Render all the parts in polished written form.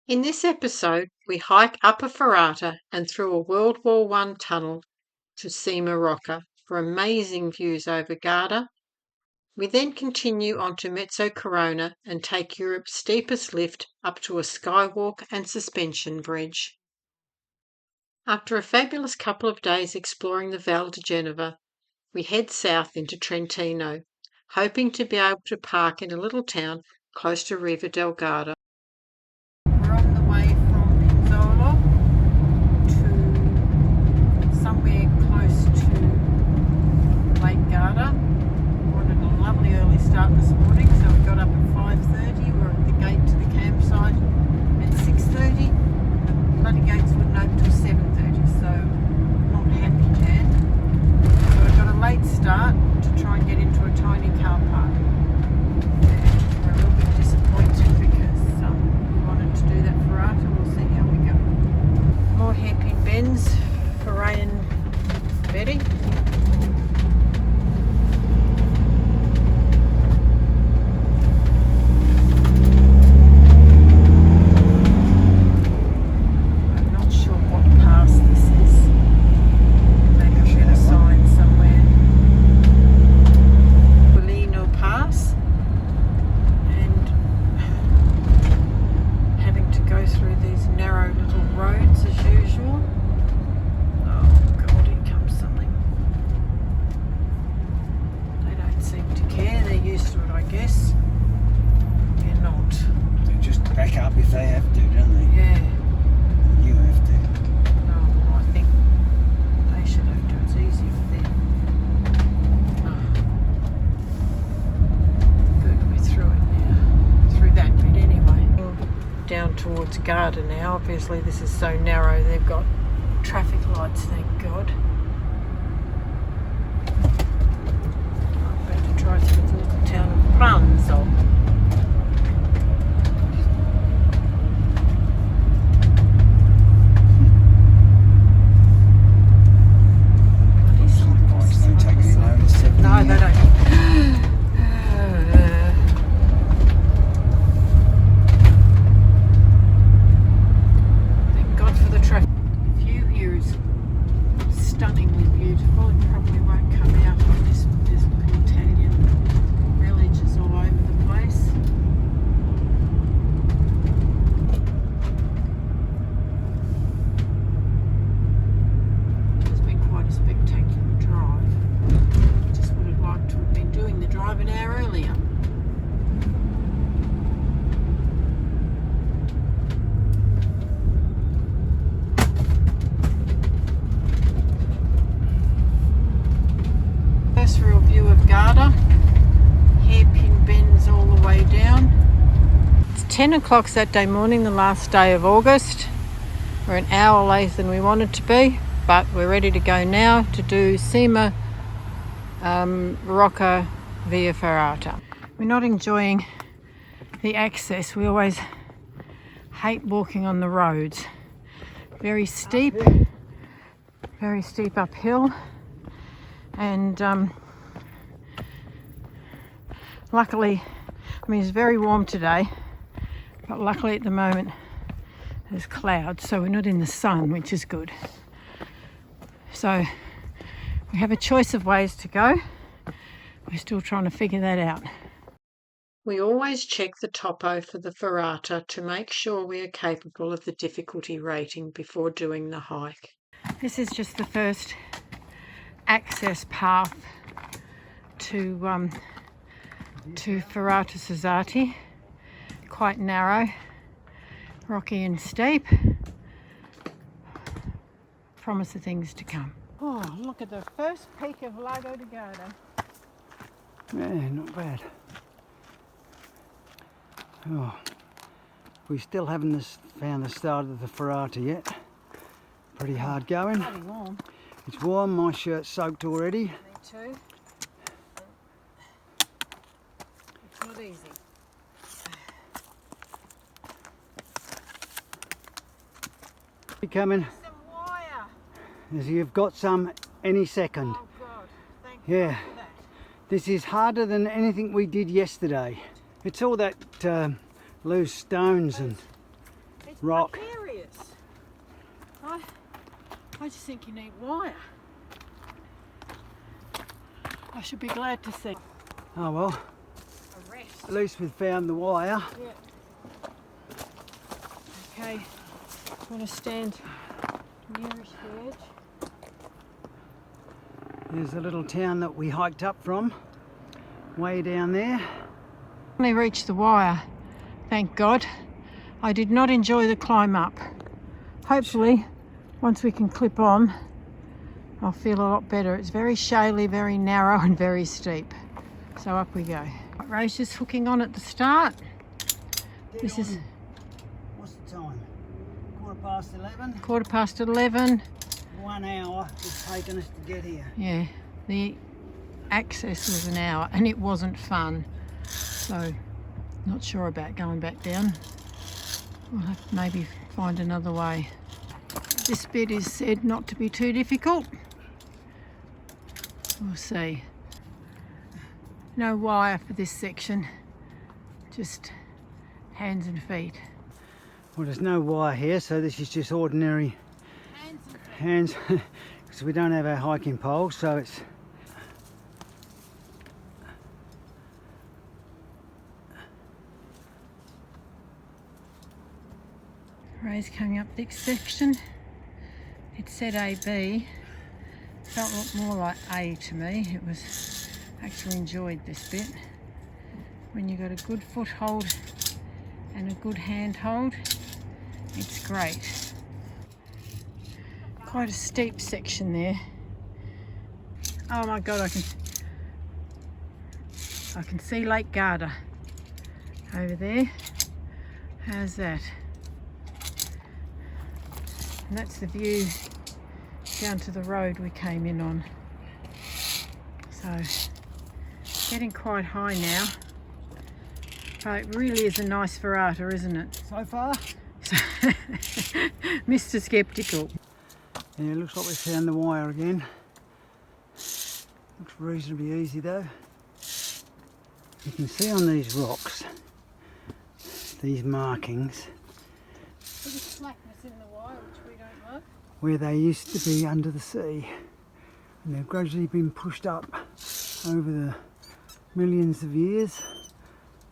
In this episode, we hike up a Ferrata and through a World War I tunnel to Cima Rocca for amazing views over Garda. We then continue on to Mezzocorona and take Europe's steepest lift up to a skywalk and suspension bridge. After a fabulous couple of days exploring the Val di Genoa, we head south into Trentino, hoping to be able to park in a little town close to Riva Del Garda. We're on the way from Pinzolo to somewhere close to Lake Garda. We wanted a lovely early start this morning, so we got up at 5:30. We're at the gate to the campsite at 6:30. The bloody gates wouldn't open till 7:30, so not happy, Jan. So we got a late start to try and get into a tiny car park. We're a little bit disappointed because we wanted to do that Ferrata. We'll see how we go. More hairpin bends for Ray and Betty. I'm not sure what pass this is. Maybe I'll get a sign somewhere. Pass, and having to go through these narrow little roads as usual. Oh God, here comes something. They don't seem to care, they're used to it, I guess. They're not. They just back up if they have to, don't they? Yeah. You have to. No, I think they should have to. It's easier for them. Down towards Garda now. Obviously this is so narrow, they've got traffic lights, thank God. I'm going to try through the little town of Pranzo. Don't take any notice of No, they don't. Real view of Garda, hairpin bends all the way down. It's 10 o'clock Saturday morning, the last day of August. We're an hour later than we wanted to be, but we're ready to go now to do Cima Rocca via Ferrata. We're not enjoying the access. We always hate walking on the roads. Very steep uphill. And luckily, I mean, it's very warm today, but luckily at the moment there's clouds, so we're not in the sun, which is good. So we have a choice of ways to go. We're still trying to figure that out. We always check the topo for the Ferrata to make sure we are capable of the difficulty rating before doing the hike. This is just the first access path to Ferrata Sazzati. Quite narrow, rocky and steep. Promise of things to come. Oh, look at the first peak of Lago di Garda. Yeah, not bad. Oh, we still haven't found the start of the Ferrata yet. Pretty hard going. Bloody warm. It's warm, my shirt's soaked already. Me too. It's not easy. You're coming. Some wire. As you've got some any second. Oh God, thank you Yeah. for that. This is harder than anything we did yesterday. It's all that loose stones and... It's rock. Precarious. I just think you need wire. I should be glad to see. Oh well, A rest. at least we've found the wire. Yeah. Okay, I'm going to stand nearest the edge. There's a little town that we hiked up from, way down there. Only reached the wire, thank God. I did not enjoy the climb up. Hopefully, once we can clip on, I'll feel a lot better. It's very shaly, very narrow and very steep. So up we go. Ray's just hooking on at the start. This is What's the time? 11:15. 11:15. 1 hour it's taken us to get here. Yeah, the access was an hour and it wasn't fun. So, not sure about going back down. We'll have to maybe find another way. This bit is said not to be too difficult. We'll see. No wire for this section, just hands and feet. Well, there's no wire here, so this is just ordinary hands, because we don't have our hiking poles, so it's Ray's coming up this section. It said AB. Felt more like A to me. It was actually enjoyed this bit. When you've got a good foothold and a good handhold, it's great. Quite a steep section there. Oh my God, I can see Lake Garda over there. How's that? And that's the view down to the road we came in on. So, getting quite high now. But it really is a nice Ferrata, isn't it? so far. Mr. Skeptical. Yeah, it looks like we found the wire again. Looks reasonably easy though. You can see on these rocks, these markings, There's a slackness in the wire which we don't like. where they used to be under the sea, and they've gradually been pushed up over the millions of years,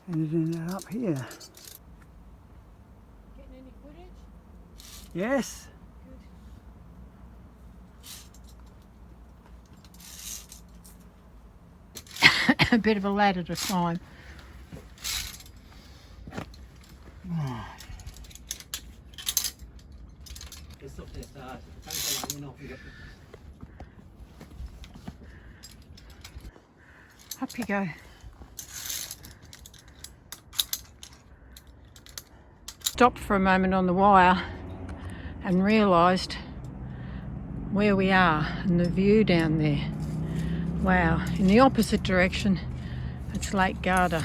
and it ended up here. Getting any footage? Yes. Good. A bit of a ladder to climb. Up you go. Stopped for a moment on the wire and realised where we are and the view down there. Wow, in the opposite direction it's Lake Garda,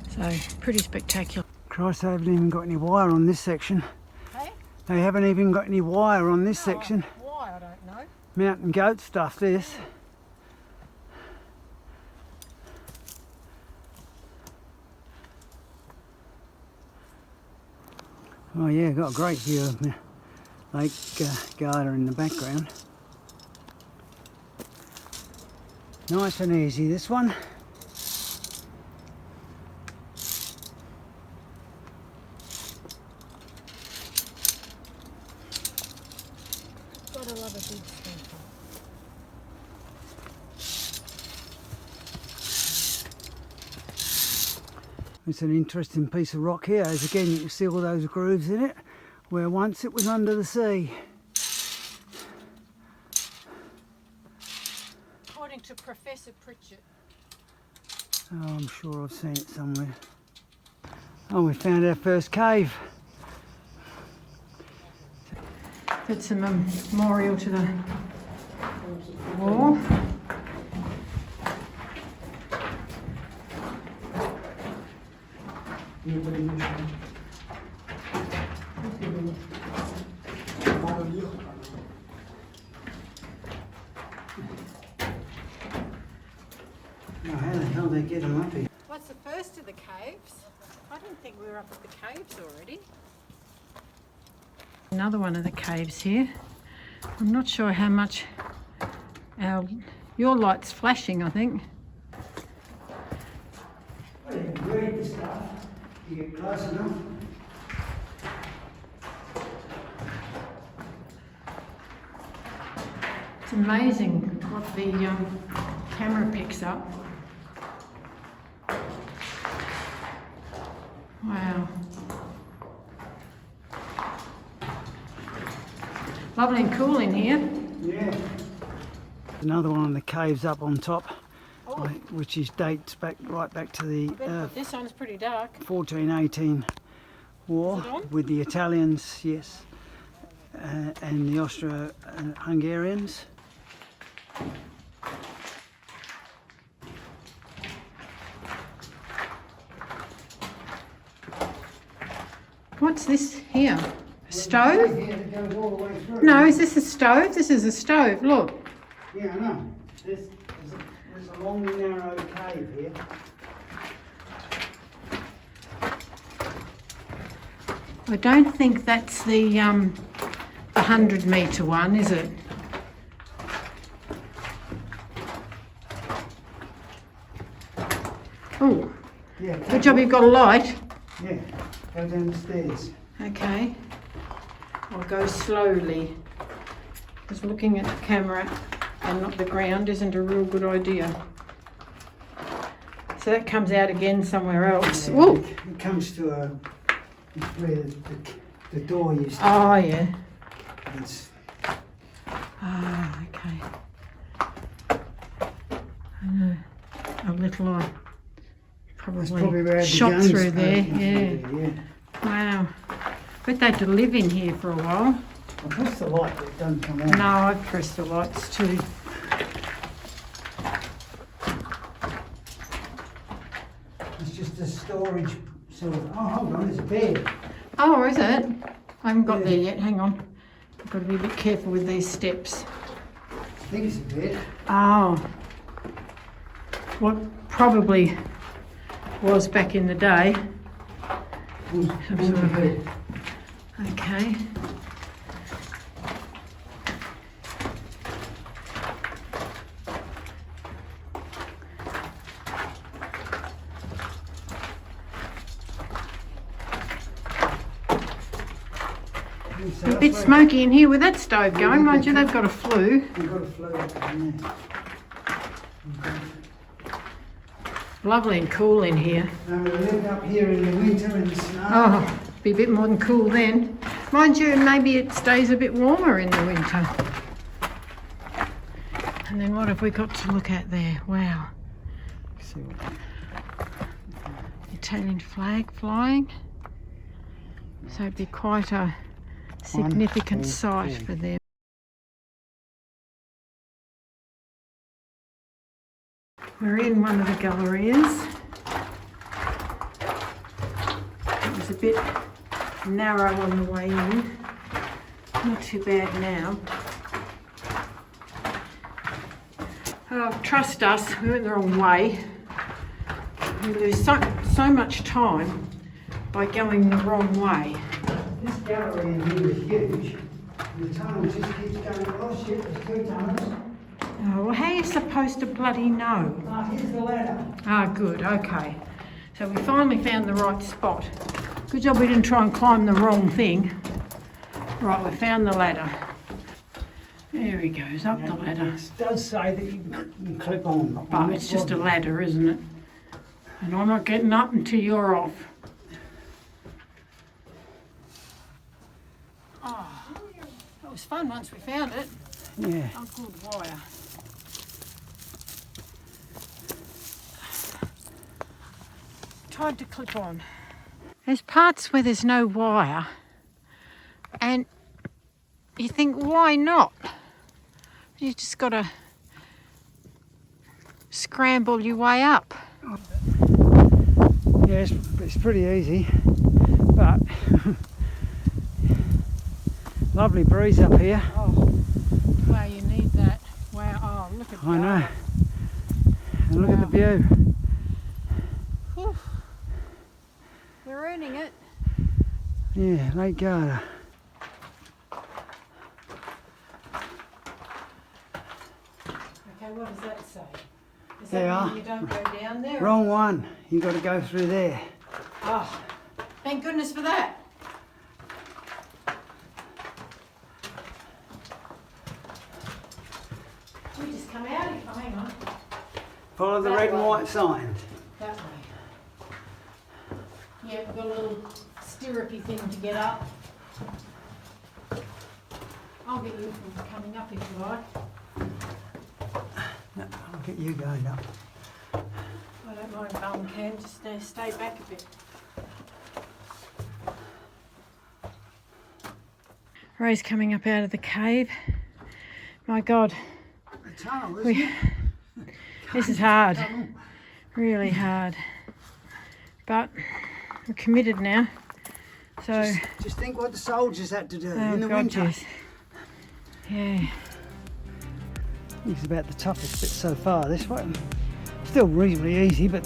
so pretty spectacular. Christ, they haven't even got any wire on this section. Hey? They haven't even got any wire on this section. Why, I don't know. Mountain goat stuff, this. Oh yeah, got a great view of Lake Garda in the background. Nice and easy, this one. Gotta love a big steeple. It's an interesting piece of rock here, as again you can see all those grooves in it, where once it was under the sea. According to Professor Pritchett. Oh, I'm sure I've seen it somewhere. Oh, we found our first cave. That's a memorial to the war. Oh, how the hell they get them up here? What's the first of the caves? I didn't think we were up at the caves already. Another one of the caves here. I'm not sure how much your light's flashing, I think. Well, you can read the stuff. You get close enough. It's amazing what the camera picks up. Wow. Lovely and cool in here. Yeah. Another one of the caves up on top, Oh. which dates back right back to the This one's pretty dark. 1418 war Is it on? with the Italians, yes, and the Austro-Hungarians. What's this here? A stove? Yeah, it goes all the way through. No, is this a stove? This is a stove, look. Yeah, I know. There's a long, narrow cave here. I don't think that's the 100-metre one, is it? Oh, Yeah. good job you've got a light. Yeah. Go down the stairs. Okay. I'll go slowly, because looking at the camera and not the ground isn't a real good idea. So that comes out again somewhere else. Yeah, Whoa! it comes to where the door used to Oh, yeah. It's, Ah, okay. I know. A little eye. that's probably where the shot guns through there. came Yeah. from, yeah. Wow. Bet they had to live in here for a while. I pressed the light, but it doesn't come on. No, I've pressed the lights too. It's just a storage sort of. Oh, hold on, there's a bed. Oh, is it? I haven't got there yet. Hang on. I've got to be a bit careful with these steps. I think it's a bed. Oh. What probably was back in the day. Some sort of a... Okay. So A bit smoky in here with that stove going. Mind you, they've got a flue. We've got a flue up in there. Lovely and cool in here. Now we live up here in the winter in the snow. Oh, be a bit more than cool then. Mind you, maybe it stays a bit warmer in the winter. And then what have we got to look at there? Wow. See what- Italian flag flying. So it'd be quite a significant sight for them. We're in one of the gallerias. It was a bit narrow on the way in. Not too bad now. Oh, trust us, we went the wrong way. We lose so much time by going the wrong way. This gallery in here is huge. The tunnel just keeps going across here. There's two tunnels. Oh, well, how are you supposed to bloody know? Ah, here's the ladder. Ah, good, okay. So we finally found the right spot. Good job we didn't try and climb the wrong thing. Right, we found the ladder. There he goes, up the ladder. It does say that you can clip on. But it's just a ladder, isn't it? And I'm not getting up until you're off. Oh, that was fun once we found it. Yeah. Oh, good wire. Tried to clip on. There's parts where there's no wire, and you think, why not? You just got to scramble your way up. Yeah, it's pretty easy, but lovely breeze up here. Oh, wow, you need that. Wow, oh, look at that. I know. And look at the view. Whew. We're earning it. Yeah, Lake Garda. what does that say? Is There that you mean are. you don't go down there? Wrong one. You got to go through there. Oh, thank goodness for that. We just come out here. Oh, hang on. Follow the That red and way. white signs. That way. Yeah, we've got a little stirrupy thing to get up. I'll get you from coming up if you like. No, I'll get you going up. I don't mind if Alan can, just stay back a bit. Ray's coming up out of the cave. My God, The tunnel, isn't it? this is hard, really hard. But we're committed now. So, Just think what the soldiers had to do oh in the God, winter. yes. Yeah. This is about the toughest bit so far. This one, still reasonably easy, but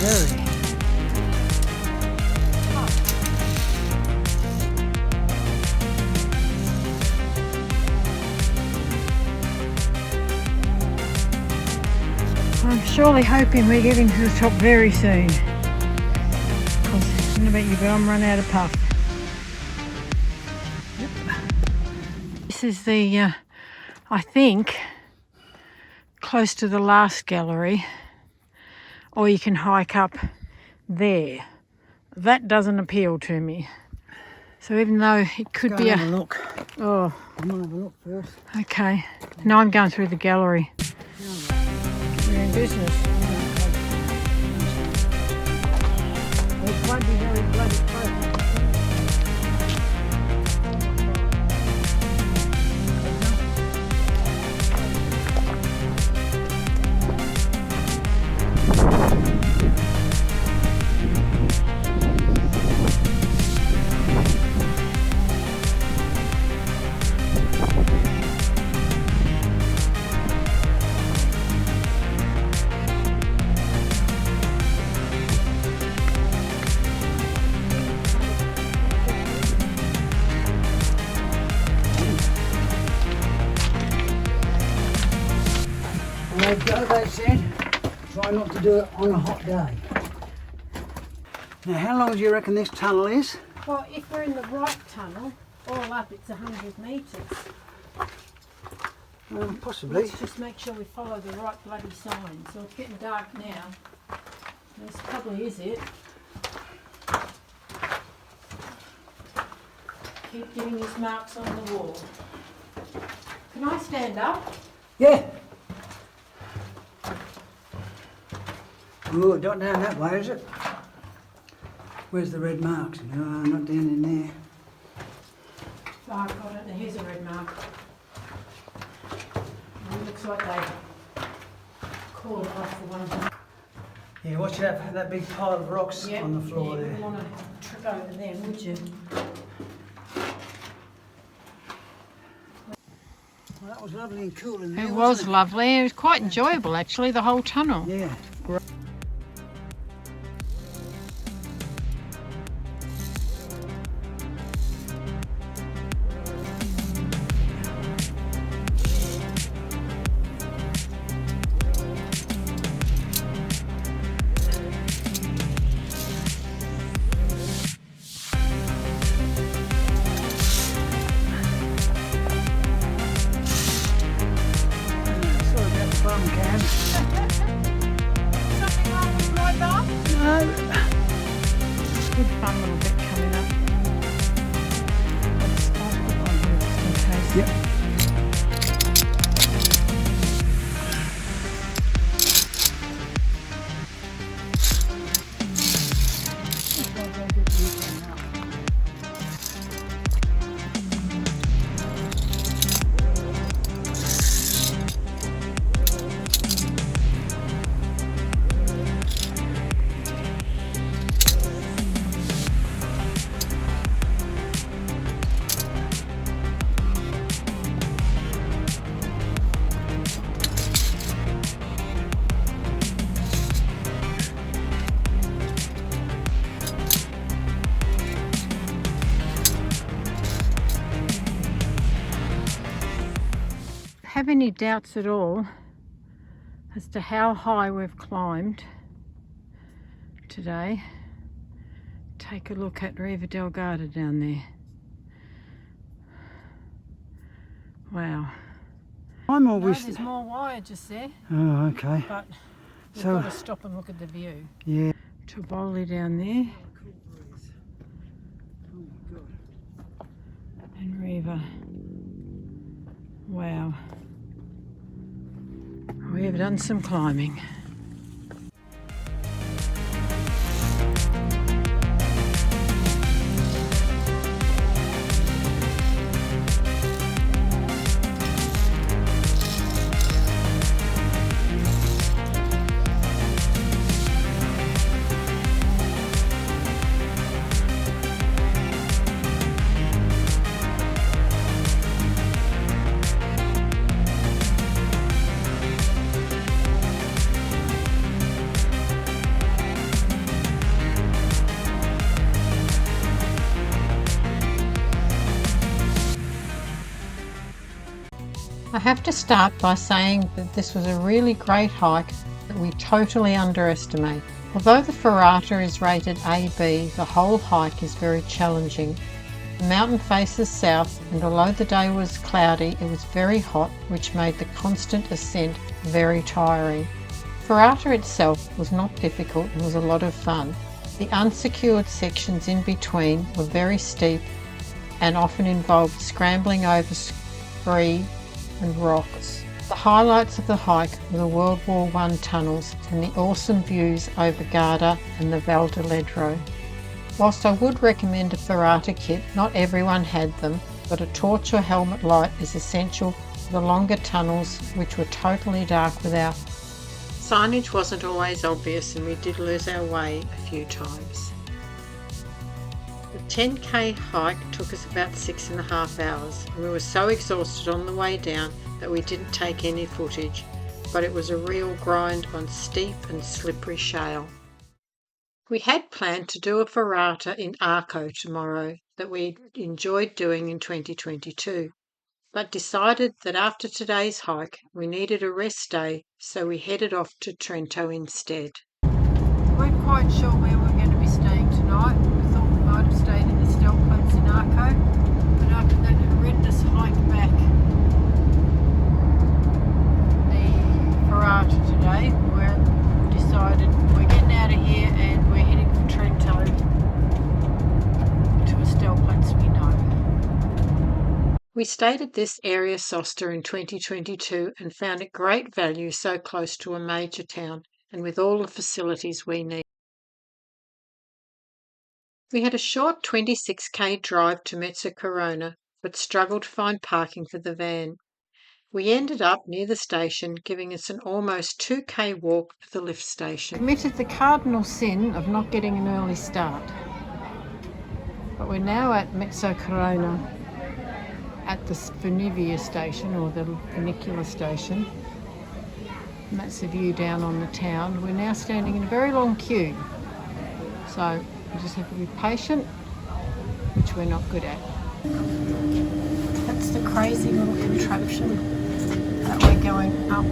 very. I'm surely hoping we're getting to the top very soon. Because I don't know about you, but I'm run out of puff. This is the, I think, close to the last gallery. Or you can hike up there. That doesn't appeal to me. So even though it could Go be and have a look. Oh, I'm gonna have a look first. okay. No, I'm going through the gallery. You're in business. It won't be very bloody close. And they go, they said, try not to do it on a hot day. Now, how long do you reckon this tunnel is? Well, if we're in the right tunnel, all up it's 100 metres. Possibly. Let's just make sure we follow the right bloody sign. So it's getting dark now. This probably is it. Keep getting his marks on the wall. Can I stand up? Yeah. Oh, not down that way, is it? Where's the red marks? No, not down in there. Oh, I've got it. Here's a red mark. It looks like they called it off for one time. Yeah, watch out for that big pile of rocks Yep, on the floor yeah, you there. wouldn't want to trip over them, would you? Well, that was lovely and cool in there. It was wasn't lovely. It was quite enjoyable, actually, the whole tunnel. Yeah. Sorry about the bum can. Something wrong with my bum? No. Good fun little bit coming up. I'll put one here just in case. Yep. have any doubts at all as to how high we've climbed today, take a look at Riva Del Garda down there. Wow. I'm always... No, there's more wire just there. Oh, okay. But we've So, got to stop and look at the view. yeah. Tivoli down there. And Riva. Wow. We have done some climbing. I have to start by saying that this was a really great hike that we totally underestimate. Although the Ferrata is rated AB, the whole hike is very challenging. The mountain faces south, and although the day was cloudy, it was very hot, which made the constant ascent very tiring. Ferrata itself was not difficult and was a lot of fun. The unsecured sections in between were very steep and often involved scrambling over scree and rocks. The highlights of the hike were the World War I tunnels and the awesome views over Garda and the Val di Ledro. Whilst I would recommend a Ferrata kit, not everyone had them, but a torch or helmet light is essential for the longer tunnels, which were totally dark without. Signage wasn't always obvious and we did lose our way a few times. The 10k hike took us about 6.5 hours. We were so exhausted on the way down that we didn't take any footage, but it was a real grind on steep and slippery shale. We had planned to do a Ferrata in Arco tomorrow that we enjoyed doing in 2022, but decided that after today's hike we needed a rest day, so we headed off to Trento instead. We weren't quite sure where we were going to be staying tonight. We thought we might have stayed in the steepest in Arco, but after that horrendous hike back the Ferrata today, we decided we're getting out of here and we're heading for Trento to a steepest we know. We stayed at this area sosta in 2022 and found it great value so close to a major town and with all the facilities we need. We had a short 26k drive to Mezzocorona, but struggled to find parking for the van. We ended up near the station, giving us an almost 2k walk to the lift station. Committed the cardinal sin of not getting an early start. But we're now at Mezzocorona at the Funovia station, or the funicular station. And that's the view down on the town. We're now standing in a very long queue. So we just have to be patient, which we're not good at. That's the crazy little contraption that we're going up.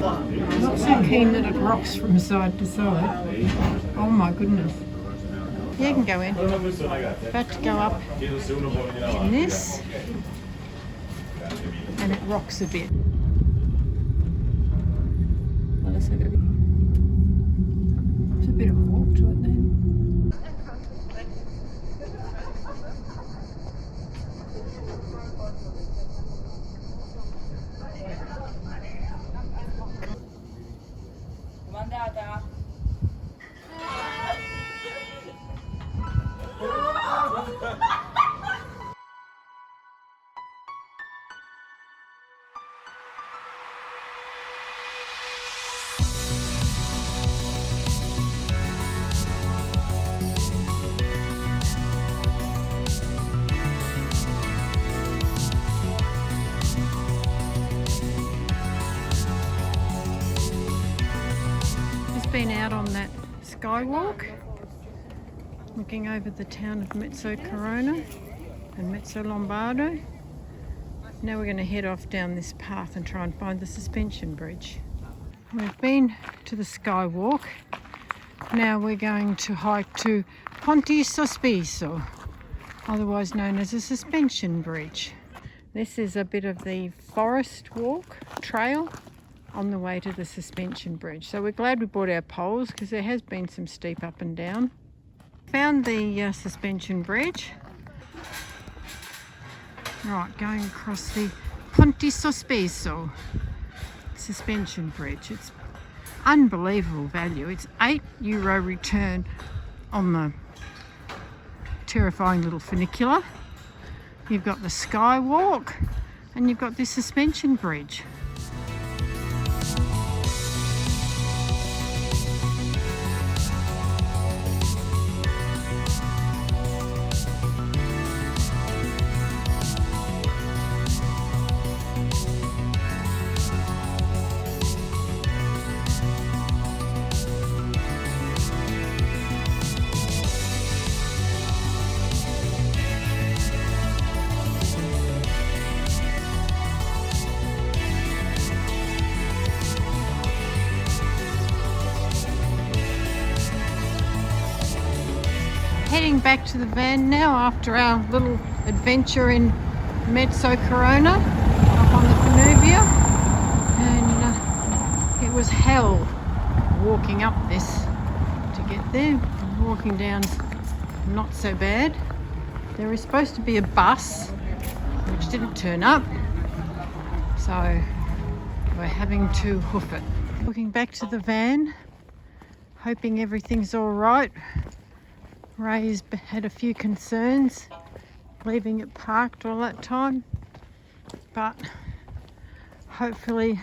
I'm not so keen that it rocks from side to side. Oh my goodness. Yeah, you can go in. About to go up in this, and it rocks a bit. There's a bit of a walk to it then. Been out on that Skywalk, looking over the town of Mezzocorona and Mezzolombardo. Now we're going to head off down this path and try and find the suspension bridge. We've been to the Skywalk. Now we're going to hike to Ponte Sospeso, otherwise known as a suspension bridge. This is a bit of the forest walk trail on the way to the suspension bridge. So we're glad we brought our poles because there has been some steep up and down. Found the suspension bridge. Right, going across the Ponte Sospeso suspension bridge. It's unbelievable value. It's €8 return on the terrifying little funicular. You've got the Skywalk and you've got this suspension bridge. Heading back to the van now after our little adventure in Mezzocorona up on the Funovia, and it was hell walking up this to get there. Walking down's not so bad. There is supposed to be a bus which didn't turn up, so we're having to hoof it. Looking back to the van, hoping everything's all right. Ray's had a few concerns leaving it parked all that time, but hopefully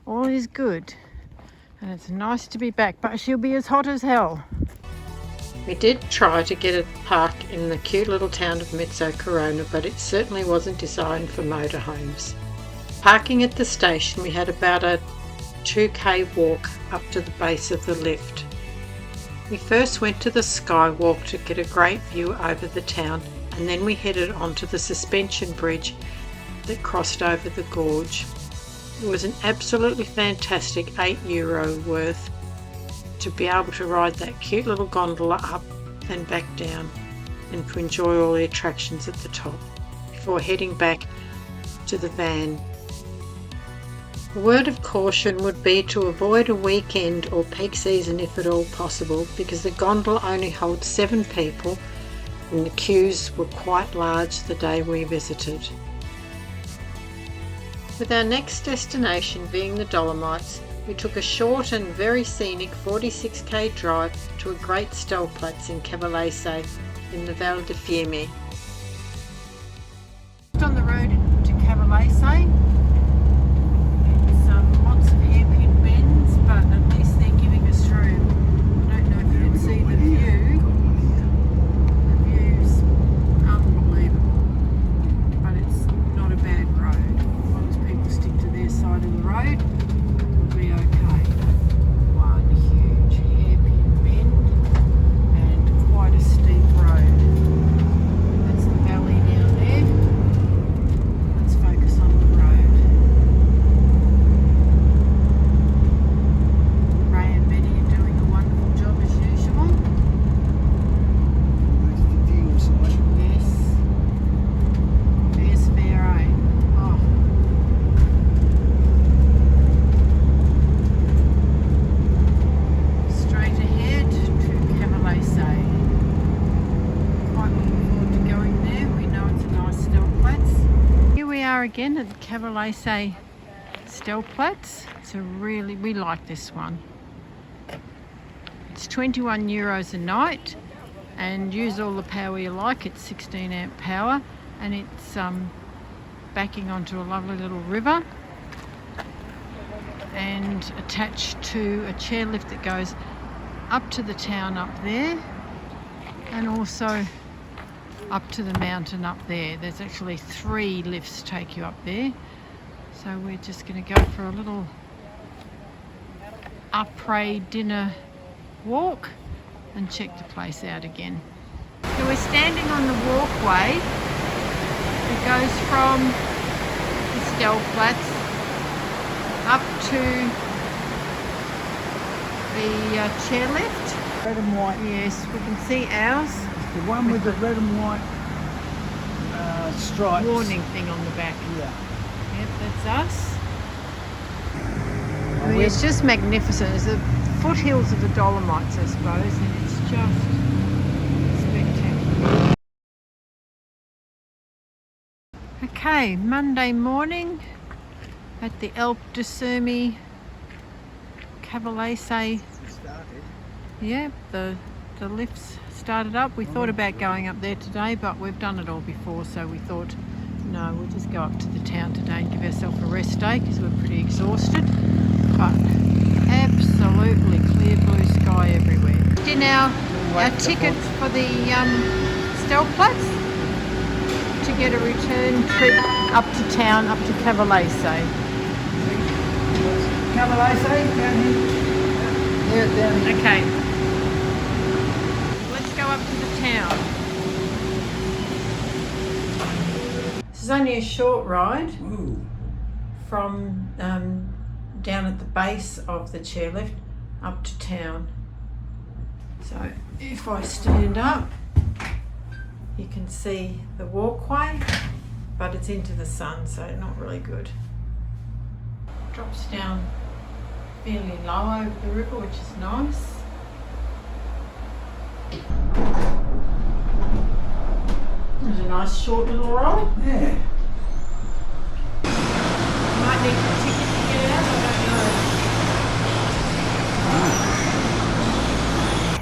all is good and it's nice to be back, but she'll be as hot as hell. We did try to get it parked in the cute little town of Mezzocorona, but it certainly wasn't designed for motorhomes. Parking at the station, we had about a 2k walk up to the base of the lift. We first went to the Skywalk to get a great view over the town, and then we headed onto the suspension bridge that crossed over the gorge. It was an absolutely fantastic €8 worth to be able to ride that cute little gondola up and back down and to enjoy all the attractions at the top before heading back to the van. A word of caution would be to avoid a weekend or peak season if at all possible, because the gondola only holds 7 people and the queues were quite large the day we visited. With our next destination being the Dolomites, we took a short and very scenic 46k drive to a great stellplatz in Cavalese in the Val di Genoa. On the road to Cavalese. Lots of hairpin bends, but at least they're giving us room. I don't know if you can see the view. The view's unbelievable, but it's not a bad road. As long as people stick to their side of the road, we'll be okay. One huge hairpin bend and quite a steep road. That's the valley down there. Let's focus on the road. Again at the Cavalese stellplatz. We like this one. It's €21 a night and use all the power you like. It's 16 amp power and it's backing onto a lovely little river and attached to a chairlift that goes up to the town up there and also up to the mountain up there. There's actually 3 lifts take you up there. So we're just going to go for a little après dinner walk and check the place out again. So we're standing on the walkway. It goes from Stellplatz up to the chairlift. Red and white. Yes, we can see ours. The one with the red and white stripes. Warning thing on the back. Yeah. Yep, that's us. I mean, it's just magnificent. It's the foothills of the Dolomites, I suppose, and it's just spectacular. Okay, Monday morning at the Alpe Cavalese. Yeah, the lifts started up. We thought about going up there today, but we've done it all before, so we thought, no, we'll just go up to the town today and give ourselves a rest day because we're pretty exhausted. But absolutely clear blue sky everywhere. In our ticket for the Stellplatz to get a return trip up to town, up to Cavalese. Cavalese down here. Yeah, down here. Okay. Let's go up to the town. This is only a short ride from down at the base of the chairlift up to town. So if I stand up, you can see the walkway, but it's into the sun, so not really good. Drops down fairly low over the river, which is nice. There's a nice short little ride. Yeah. Might need a ticket to get out, I don't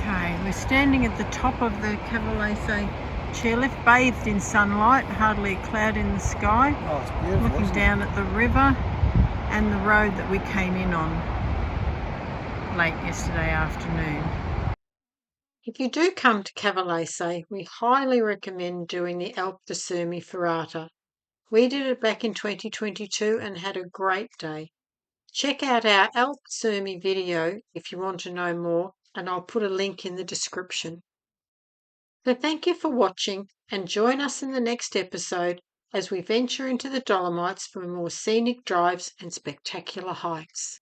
know. Okay, we're standing at the top of the Cavalese chairlift, bathed in sunlight, hardly a cloud in the sky. Oh, it's beautiful. Looking down at the river and the road that we came in on late yesterday afternoon. If you do come to Cavalese, we highly recommend doing the Alpe Ferrata. We did it back in 2022 and had a great day. Check out our Alpe video if you want to know more, and I'll put a link in the description. So thank you for watching, and join us in the next episode as we venture into the Dolomites for more scenic drives and spectacular hikes.